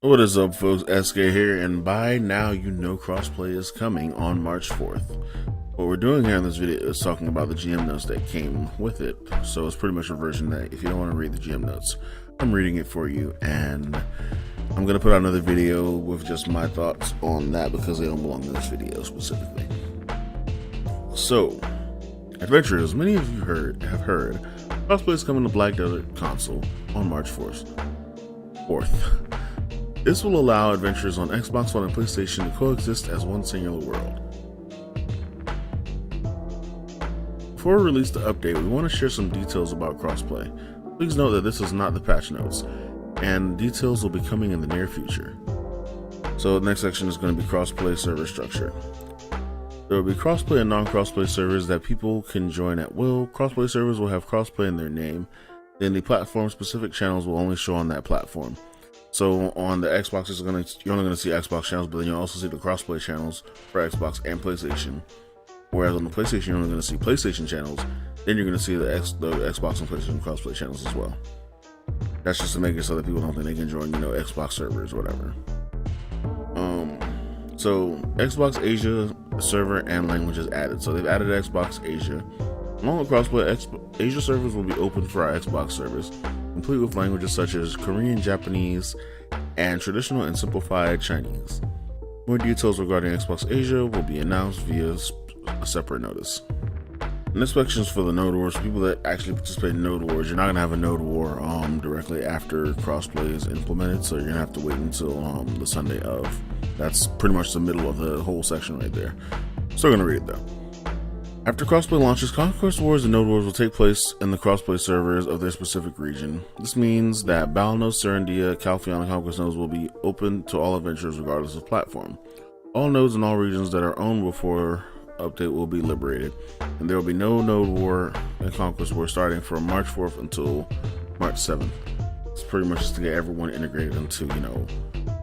What is up, folks? SK here, and by now you know Crossplay is coming on March 4th. What we're doing here in this video is talking about the GM notes that came with it. So it's pretty much a version that if you don't want to read the GM notes, I'm reading it for you, and I'm going to put out another video with just my thoughts on that because they don't belong in this video specifically. So, adventurers, many of you have heard, Crossplay is coming to Black Desert console on March 4th. This will allow adventurers on Xbox One and PlayStation to coexist as one singular world. Before we release the update, we want to share some details about crossplay. Please note that this is not the patch notes, and details will be coming in the near future. So the next section is going to be crossplay server structure. There will be crossplay and non-crossplay servers that people can join at will. Crossplay servers will have crossplay in their name, then the platform-specific channels will only show on that platform. So on the Xbox, you're only going to see Xbox channels, but then you'll also see the crossplay channels for Xbox and PlayStation. Whereas on the PlayStation, you're only going to see PlayStation channels. Then you're going to see the Xbox and PlayStation crossplay channels as well. That's just to make it so that people don't think they can join, Xbox servers or whatever. So Xbox Asia server and language is added. So they've added Xbox Asia. Along with crossplay, Asia servers will be open for our Xbox servers, complete with languages such as Korean, Japanese, and traditional and simplified Chinese. More details regarding Xbox Asia will be announced via a separate notice. And this section is for the Node Wars. People that actually participate in Node Wars, you're not going to have a Node War directly after crossplay is implemented, so you're going to have to wait until the Sunday of. That's pretty much the middle of the whole section right there. Still going to read it though. After crossplay launches, Conquest Wars and Node Wars will take place in the crossplay servers of their specific region. This means that Battle nodes, Serendia, Calpheon, and Conquest nodes will be open to all adventurers regardless of platform. All nodes in all regions that are owned before update will be liberated, and there will be no Node War and Conquest War starting from March 4th until March 7th. It's pretty much just to get everyone integrated into,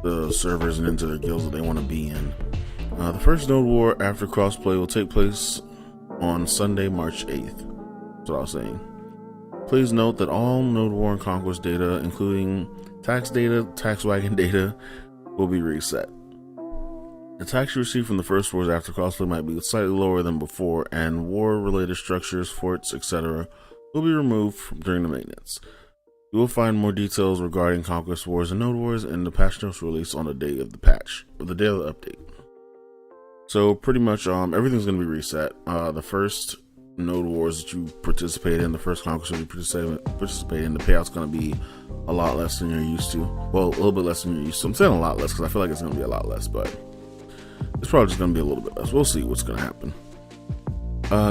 the servers and into their guilds that they want to be in. The first Node War after crossplay will take place on Sunday, March 8th. That's what I was saying. Please note that all Node War and Conquest data, including tax data, tax wagon data, will be reset. The tax you receive from the first wars after crossplay might be slightly lower than before, and war-related structures, forts, etc. will be removed during the maintenance. You will find more details regarding Conquest Wars and Node Wars in the patch notes released on the day of the patch, or the day of the update. So pretty much everything's going to be reset. The first Node Wars that you participate in, the first Conquest Wars you participate in, the payout's going to be a lot less than you're used to. Well, a little bit less than you're used to. I'm saying a lot less because I feel like it's going to be a lot less, but it's probably just going to be a little bit less. We'll see what's going to happen.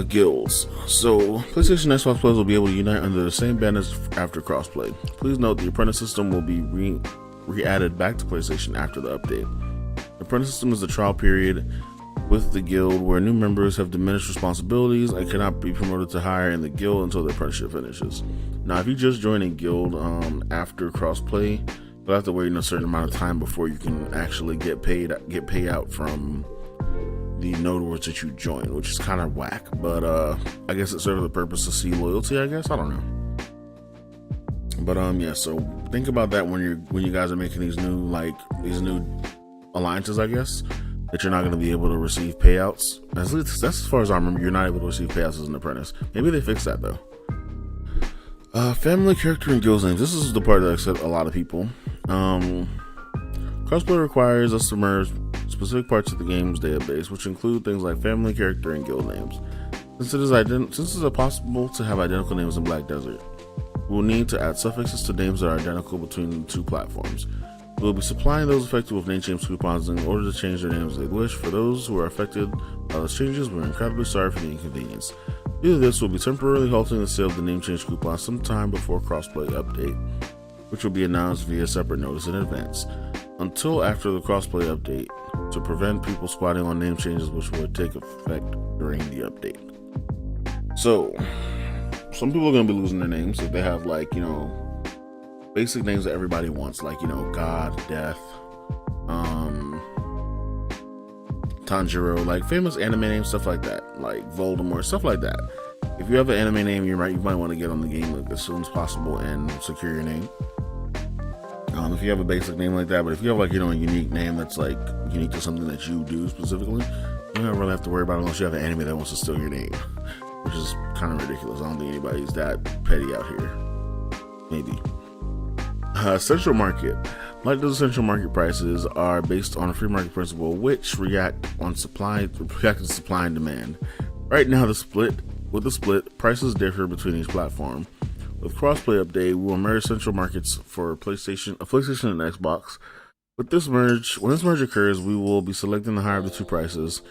Guilds. So PlayStation and Xbox players will be able to unite under the same banners after crossplay. Please note the apprentice system will be re-added back to PlayStation after the update. The apprentice system is the trial period with the guild where new members have diminished responsibilities and cannot be promoted to higher in the guild until their apprenticeship finishes. Now, if you just join a guild after crossplay, you'll have to wait a certain amount of time before you can actually get payout from the Node Wars that you join, which is kind of whack. But I guess it serves the purpose to see loyalty. I guess I don't know. But yeah. So think about that when you guys are making these new alliances. I guess that you're not going to be able to receive payouts. At least that's as far as I remember. You're not able to receive payouts as an apprentice. Maybe they fixed that though. Family, character, and guild names. This is the part that upset a lot of people. Crossplay requires us to merge specific parts of the game's database, which include things like family, character, and guild names. Since it is possible to have identical names in Black Desert, we'll need to add suffixes to names that are identical between the two platforms. We'll be supplying those affected with name change coupons in order to change their names as they wish. For those who are affected by those changes, we're incredibly sorry for the inconvenience. Due to this, we'll be temporarily halting the sale of the name change coupons sometime before crossplay update, which will be announced via separate notice in advance, until after the crossplay update, to prevent people squatting on name changes which would take effect during the update. So, some people are going to be losing their names if they have basic names that everybody wants, like, God, Death, Tanjiro, like famous anime names, stuff like that, like Voldemort, stuff like that. If you have an anime name, you might want to get on the game as soon as possible and secure your name. if you have a basic name like that. But if you have like, you know, a unique name that's like unique to something that you do specifically, you don't really have to worry about it unless you have an enemy that wants to steal your name, which is kind of ridiculous. I don't think anybody's that petty out here. Maybe. Central market. Like those central market prices are based on a free market principle, which react to supply and demand. Right now, with the split, prices differ between each platform. With Crossplay update, we will merge central markets for PlayStation and Xbox. When this merge occurs, we will be selecting the higher of the two prices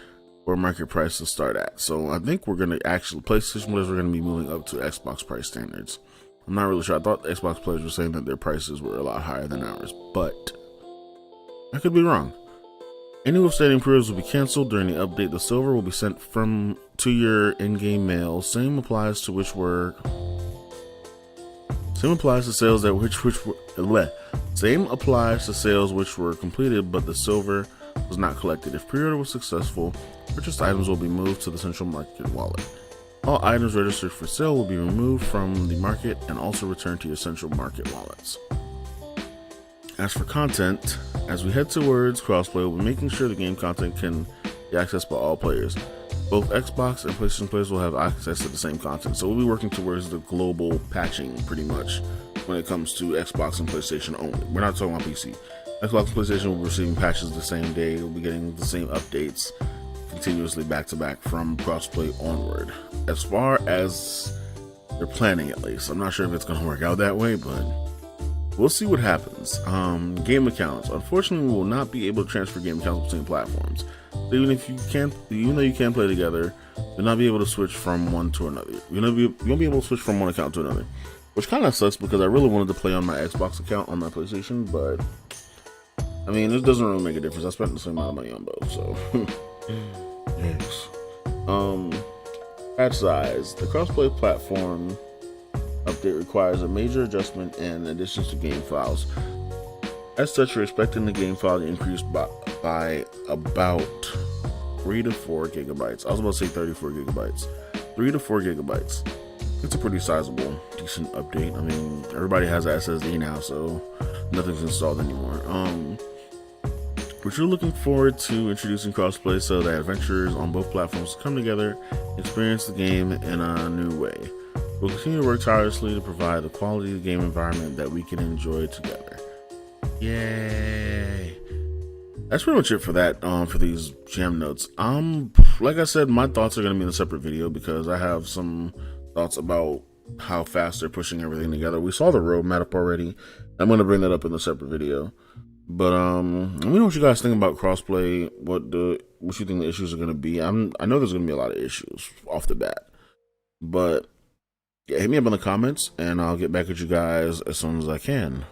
where market prices start at. So I think we're going to actually, PlayStation players are going to be moving up to Xbox price standards. I'm not really sure. I thought Xbox players were saying that their prices were a lot higher than ours, but I could be wrong. Any withstanding pre-orders will be canceled during the update. The silver will be sent to your in-game mail. Same applies to sales which were completed, but the silver was not collected. If pre-order was successful, purchased items will be moved to the central market wallet. All items registered for sale will be removed from the market and also returned to your central market wallets. As for content, as we head towards Crossplay, we'll be making sure the game content can be accessed by all players. Both Xbox and PlayStation players will have access to the same content, so we'll be working towards the global patching pretty much when it comes to Xbox and PlayStation only. We're not talking about PC. Xbox and PlayStation will be receiving patches the same day. We'll be getting the same updates continuously back to back from Crossplay onward. As far as they're planning, at least. I'm not sure if it's going to work out that way, but we'll see what happens. Game accounts. Unfortunately, we will not be able to transfer game accounts between platforms. So even though you can play together, you'll not be able to switch from one to another. You won't be able to switch from one account to another, which kind of sucks because I really wanted to play on my Xbox account on my PlayStation, but I mean, it doesn't really make a difference. I spent the same amount of money on both, so thanks. Patch size. The Crossplay platform update requires a major adjustment and additions to game files. As such, we're expecting the game file to increase by about 3 to 4 gigabytes. I was about to say 34 gigabytes. 3 to 4 gigabytes. It's a pretty sizable, decent update. I mean, everybody has an SSD now, so nothing's installed anymore. We're truly looking forward to introducing Crossplay so that adventurers on both platforms come together and experience the game in a new way. We'll continue to work tirelessly to provide the quality of the game environment that we can enjoy together. Yay! That's pretty much it for that. For these jam notes. Like I said, my thoughts are going to be in a separate video because I have some thoughts about how fast they're pushing everything together. We saw the roadmap already. I'm going to bring that up in a separate video. But let me know what you guys think about Crossplay. What you think the issues are going to be. I know there's going to be a lot of issues off the bat, but yeah, hit me up in the comments and I'll get back at you guys as soon as I can.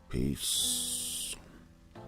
Peace.